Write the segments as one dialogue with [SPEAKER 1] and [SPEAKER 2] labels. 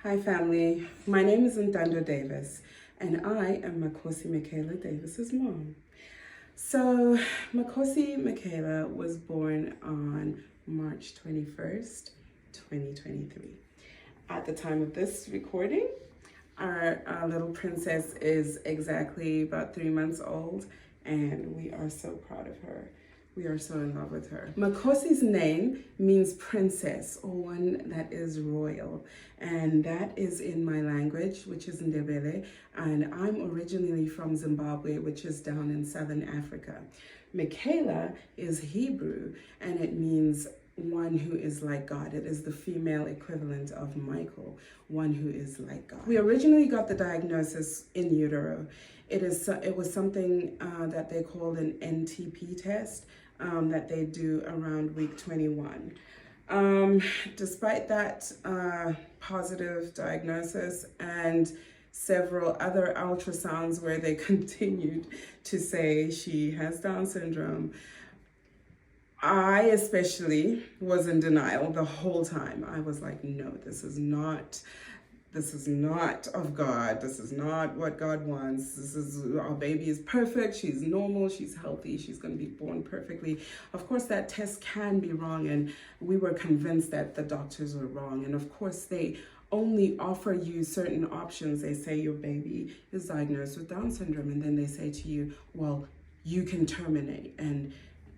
[SPEAKER 1] Hi family, my name is Ntando Davis and I am Makosi Michaela Davis's mom. So Makosi Michaela was born on March 21st, 2023. At the time of this recording, our little princess is exactly about 3 months old and we are so proud of her. We are so in love with her. Makosi's name means princess or one that is royal. And that is in my language, which is Ndebele. And I'm originally from Zimbabwe, which is down in Southern Africa. Michaela is Hebrew and it means one who is like God. It is the female equivalent of Michael, one who is like God. We originally got the diagnosis in utero. It was something that they called an NTP test that they do around week 21. Despite that positive diagnosis and several other ultrasounds where they continued to say she has Down syndrome, I especially was in denial the whole time. I was like, no, this is not of God. This is not what God wants. Our baby is perfect. She's normal. She's healthy. She's going to be born perfectly. Of course, that test can be wrong. And we were convinced that the doctors were wrong. And of course, they only offer you certain options. They say your baby is diagnosed with Down syndrome. And then they say to you, well, you can terminate. And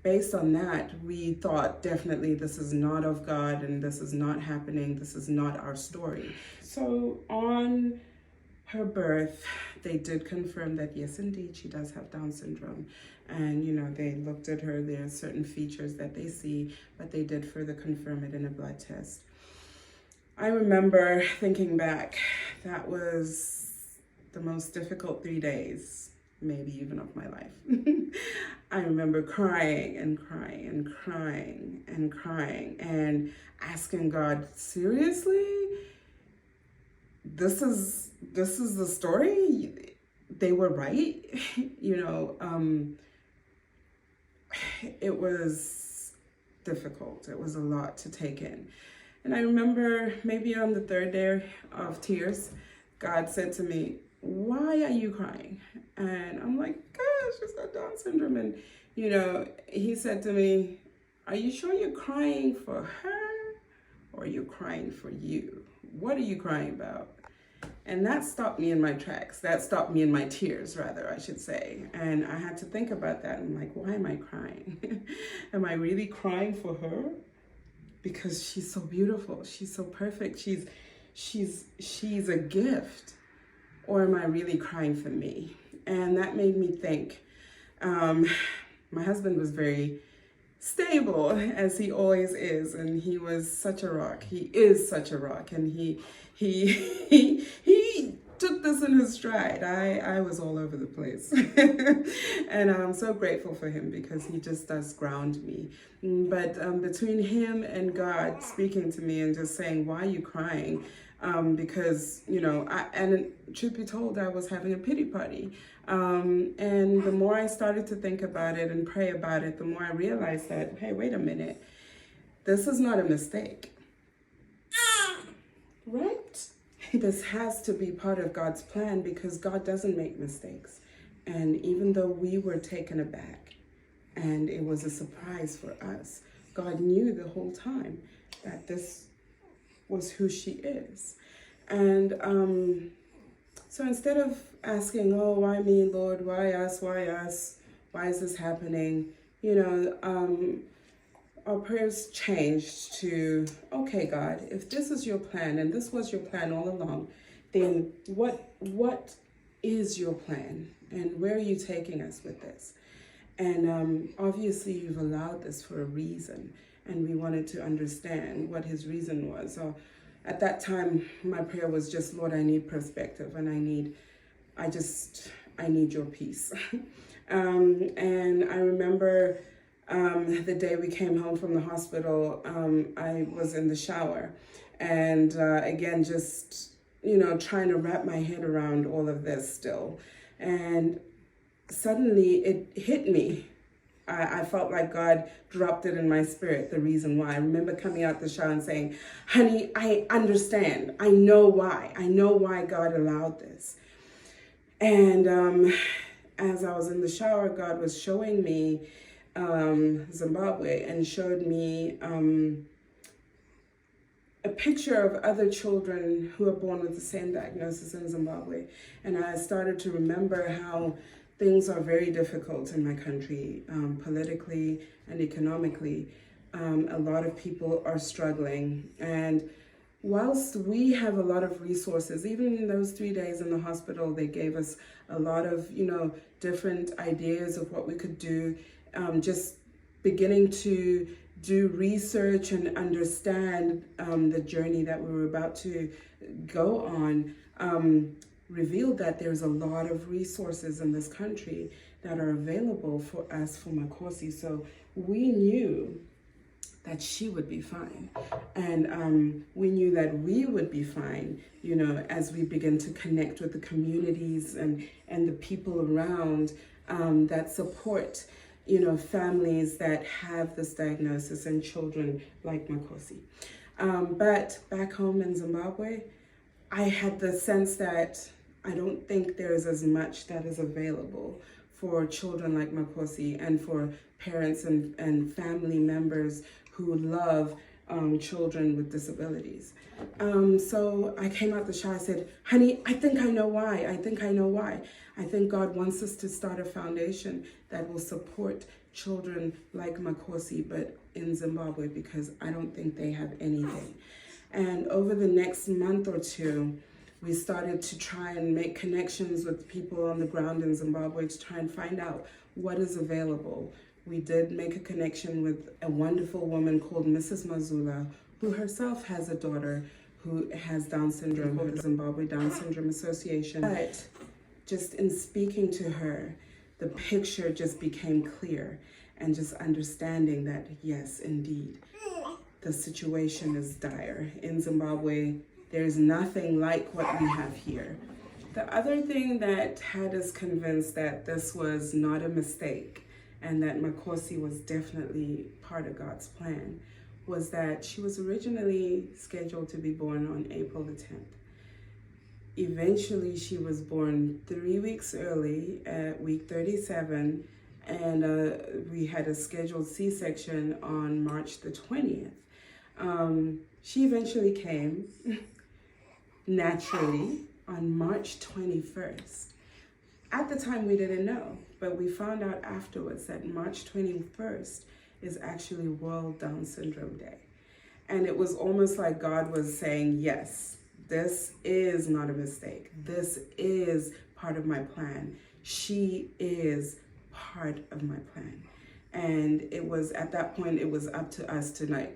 [SPEAKER 1] based on that, we thought definitely this is not of God and this is not happening. This is not our story. So on her birth, they did confirm that yes, indeed, she does have Down syndrome. And, they looked at her. There are certain features that they see, but they did further confirm it in a blood test. I remember thinking back, that was the most difficult 3 days, maybe even of my life. I remember crying and crying and crying and crying and asking God, seriously? This is the story? They were right? It was difficult. It was a lot to take in. And I remember maybe on the third day of tears, God said to me, why are you crying? And I'm like, gosh, she's got Down syndrome. And, he said to me, are you sure you're crying for her or are you crying for you? What are you crying about? And that stopped me in my tracks. That stopped me in my tears, rather, I should say. And I had to think about that. I'm like, why am I crying? Am I really crying for her? Because she's so beautiful. She's so perfect. She's a gift. Or am I really crying for me? And that made me think. My husband was very stable, as he always is, and he was such a rock. He is such a rock, and he took this in his stride. I was all over the place, and I'm so grateful for him because he just does ground me. But between him and God speaking to me and just saying, why are you crying? Because, and truth be told, I was having a pity party. And the more I started to think about it and pray about it, the more I realized that, hey, wait a minute, this is not a mistake, right? This has to be part of God's plan because God doesn't make mistakes. And even though we were taken aback and it was a surprise for us, God knew the whole time that this was who she is. And so instead of asking, oh, why me, Lord, why us, why is this happening, our prayers changed to, okay, God, if this is your plan and this was your plan all along, then what is your plan and where are you taking us with this? And obviously you've allowed this for a reason, and we wanted to understand what his reason was. So at that time, my prayer was just, Lord, I need perspective and I need your peace. And I remember the day we came home from the hospital, I was in the shower and again, just, trying to wrap my head around all of this still. And suddenly it hit me I felt like God dropped it in my spirit, the reason why. I remember coming out the shower and saying, honey, I understand. I know why. I know why God allowed this. And as I was in the shower, God was showing me Zimbabwe, and showed me a picture of other children who are born with the same diagnosis in Zimbabwe. And I started to remember how things are very difficult in my country, politically and economically. A lot of people are struggling. And whilst we have a lot of resources, even in those 3 days in the hospital, they gave us a lot of, different ideas of what we could do, just beginning to do research and understand the journey that we were about to go on, revealed that there's a lot of resources in this country that are available for us for Makosi. So we knew that she would be fine. And we knew that we would be fine, as we begin to connect with the communities and the people around that support, families that have this diagnosis and children like Makosi. But back home in Zimbabwe, I had the sense that I don't think there's as much that is available for children like Makosi, and for parents and family members who love children with disabilities. So I came out the shower, I said, honey, I think I know why. I think God wants us to start a foundation that will support children like Makosi, but in Zimbabwe, because I don't think they have anything. And over the next month or two, we started to try and make connections with people on the ground in Zimbabwe to try and find out what is available. We did make a connection with a wonderful woman called Mrs. Mazula, who herself has a daughter who has Down syndrome, called the Zimbabwe Down Syndrome Association. But just in speaking to her, the picture just became clear, and just understanding that, yes, indeed, the situation is dire. In Zimbabwe, there's nothing like what we have here. The other thing that had us convinced that this was not a mistake, and that Makosi was definitely part of God's plan, was that she was originally scheduled to be born on April the 10th. Eventually, she was born 3 weeks early at week 37, and we had a scheduled C-section on March the 20th. She eventually came naturally on March 21st. At the time, we didn't know, but we found out afterwards that March 21st is actually World Down Syndrome Day. And it was almost like God was saying, yes, this is not a mistake. This is part of my plan. She is part of my plan. And it was at that point, it was up to us to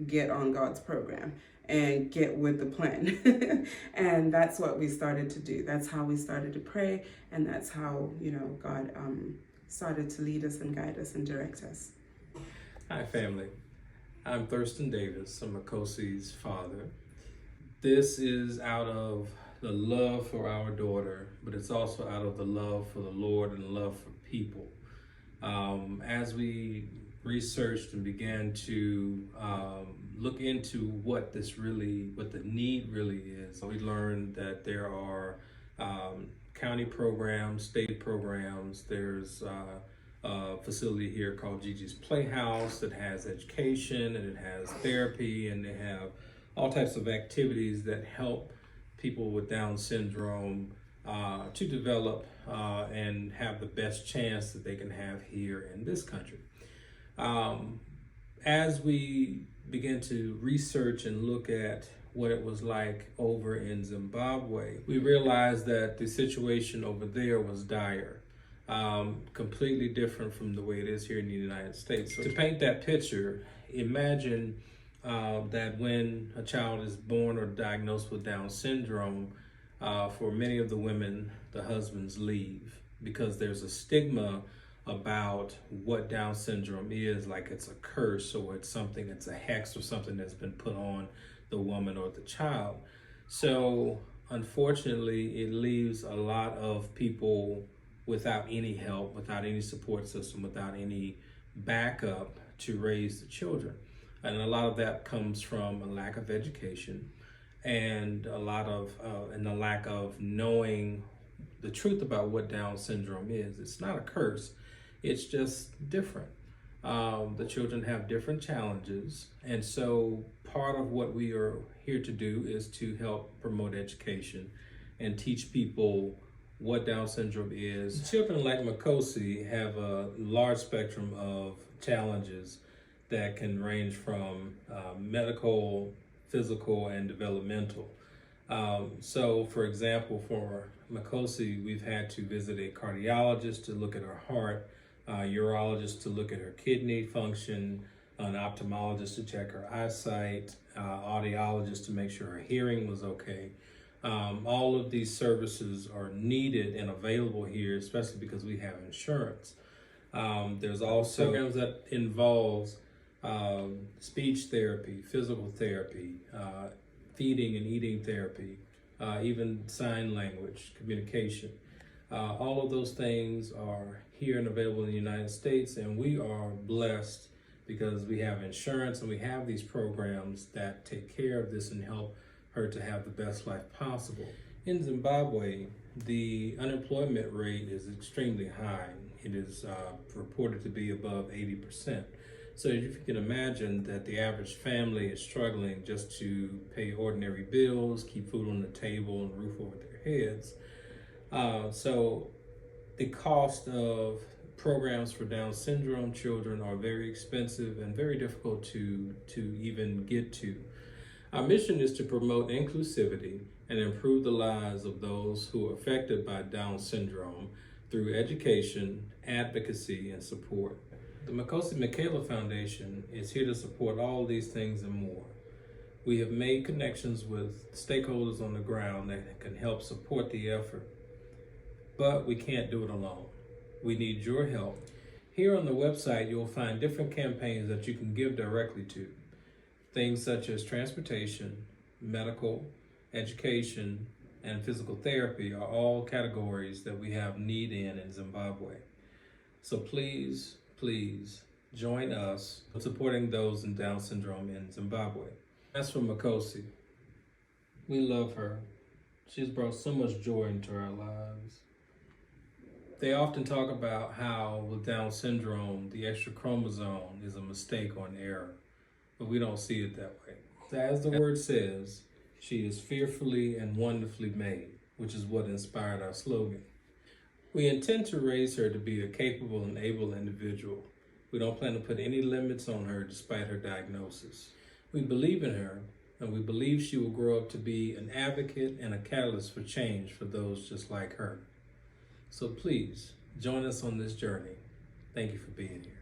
[SPEAKER 1] get on God's program and get with the plan. And that's what we started to do. That's how we started to pray. And that's how, God started to lead us and guide us and direct us.
[SPEAKER 2] Hi, family. I'm Thurston Davis. I'm Makosi's father. This is out of the love for our daughter, but it's also out of the love for the Lord and love for people. As we researched and began to look into what the need really is, we learned that there are county programs, state programs. There's a facility here called Gigi's Playhouse that has education, and it has therapy, and they have all types of activities that help people with Down syndrome to develop and have the best chance that they can have here in this country. As we began to research and look at what it was like over in Zimbabwe, we realized that the situation over there was dire, completely different from the way it is here in the United States. So to paint that picture, imagine that when a child is born or diagnosed with Down syndrome, for many of the women, the husbands leave because there's a stigma about what Down syndrome is, like it's a curse or it's a hex or something that's been put on the woman or the child. So unfortunately, it leaves a lot of people without any help, without any support system, without any backup to raise the children. And a lot of that comes from a lack of education and a lack of knowing the truth about what Down syndrome is. It's not a curse, it's just different. The children have different challenges, and so part of what we are here to do is to help promote education and teach people what Down syndrome is. Children like Makosi have a large spectrum of challenges that can range from medical, physical, and developmental. So for example, for Makosi, we've had to visit a cardiologist to look at her heart, a urologist to look at her kidney function, an ophthalmologist to check her eyesight, audiologist to make sure her hearing was okay. All of these services are needed and available here, especially because we have insurance. There's also programs that involves speech therapy, physical therapy, feeding and eating therapy, even sign language, communication. All of those things are here and available in the United States, and we are blessed because we have insurance and we have these programs that take care of this and help her to have the best life possible. In Zimbabwe, the unemployment rate is extremely high. It is reported to be above 80%. So if you can imagine that the average family is struggling just to pay ordinary bills, keep food on the table and roof over their heads. So the cost of programs for Down syndrome children are very expensive and very difficult to even get to. Our mission is to promote inclusivity and improve the lives of those who are affected by Down syndrome through education, advocacy, and support. The Makosi Michaela Foundation is here to support all these things and more. We have made connections with stakeholders on the ground that can help support the effort, but we can't do it alone. We need your help. Here on the website, you'll find different campaigns that you can give directly to. Things such as transportation, medical, education, and physical therapy are all categories that we have need in Zimbabwe. So please join us in supporting those in Down syndrome in Zimbabwe. As for Makosi, we love her. She's brought so much joy into our lives. They often talk about how with Down syndrome, the extra chromosome is a mistake or an error, but we don't see it that way. As the word says, she is fearfully and wonderfully made, which is what inspired our slogan. We intend to raise her to be a capable and able individual. We don't plan to put any limits on her despite her diagnosis. We believe in her, and we believe she will grow up to be an advocate and a catalyst for change for those just like her. So please, join us on this journey. Thank you for being here.